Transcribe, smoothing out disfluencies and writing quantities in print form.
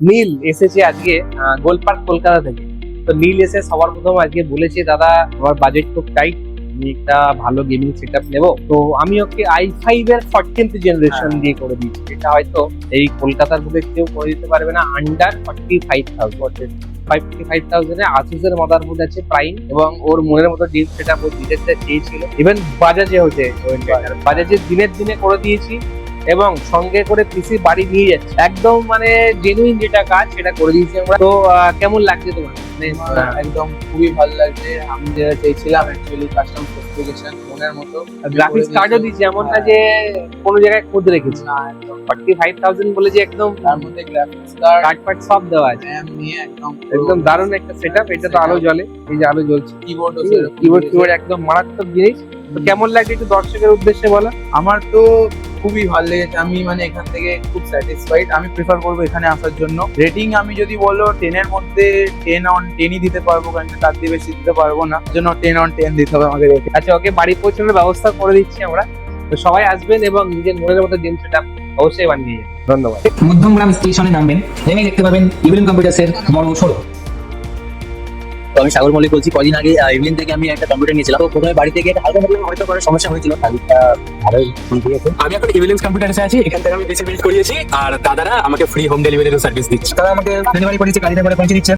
নীল এসেছে আজকে গোলপার্ক কলকাতা থেকে। তো নীল এসে সবার প্রথম আজকে বলেছে, দাদা আমার বাজেট খুব টাইট, আমি একটা ভালো গেমিং সেটআপ নেবো। তো আমি ওকে i5 এর 14th জেনারেশন দিয়ে করে দিয়েছি, এটা হয়তো এই কলকাতার মধ্যে কেউ করে দিতে পারবে না। আন্ডার 45,000 এ আসুসের মাদারবোর্ড আছে প্রাইম, এবং ওর মনের মতো ডিপ সেটআপ ও দিতে চেয়েছিল। ইভেন বাজাজে হচ্ছে, বাজাজে দিনের দিনে করে দিয়েছি এবং সঙ্গে করে পিসি বাড়ি নিয়ে যাচ্ছে। একদম মানে জেনুইন যেটা কাজ সেটা করে দিয়েছি আমরা। তো কেমন লাগছে তোমার? একদম খুবই ভালো লাগছে। আমি যেটা চাইছিলাম অ্যাকচুয়ালি কাস্টম স্পেসিফিকেশন মনের মতো গ্রাফিক্স কার্ডও দিয়েছি, এমন না যে কোনো জায়গায় খোঁজ রেখেছি। না, একদম 45,000 বলে যে একদম তার মধ্যে গ্রাফিক্স কার্ড কার্ড ফার্ড সব দেওয়া আছে। র্যাম নিয়ে একদম একদম দারুণ একটা সেটআপ। এটা তো আলো জ্বলে, এই যে আলো জ্বলছে, কিবোর্ড কিবোর্ড একদম মারাত্মক জিনিস। তো কেমন লাগছে একটু দর্শকের উদ্দেশ্যে বলো। আমার তো খুবই ভালো লেগেছে। আমি মানে এখান থেকে খুব স্যাটিসফাইড। আমি প্রেফার করবো এখানে আসার জন্য। রেটিং আমি যদি বলো 10 এর মধ্যে 10/10ই দিতে পারবো, কারণ তার দিয়ে বেশি দিতে পারবো না, জন্য 10/10 দিতে হবে আমাকে। আচ্ছা, ওকে বাড়ি পৌঁছানোর ব্যবস্থা করে দিচ্ছি আমরা। তো সবাই আসবেন এবং নিজের মনের মতো গেম সেটআপ অবশ্যই বানিয়ে যাবেন। ধন্যবাদ। মধ্যমগ্রাম স্টেশনে নামবেন, নেমে দেখতে পাবেন ইভিলিন কম্পিউটার্সের বড় শোরুম। তো আমি সাগর মল্লিক বলছি। কদিন আগে ইভিনিং থেকে আমি একটা কম্পিউটার নিয়েছিলাম। তো প্রথমে বাড়ি থেকে একটা হালকা মতো হয়তো করার সমস্যা হয়েছিল, তারিখটা ভালোই ফোন দিয়েছে। আমি এখন ইভিলেন্স কম্পিউটার্সে আছি, এখান থেকে আমি পিসি বিল্ড করিয়েছি আর দাদারা আমাকে ফ্রি হোম ডেলিভারির সার্ভিস দিচ্ছে। তারা আমাকে ডেলিভারি করেছে, গাড়িতে করে পৌঁছে দিচ্ছে।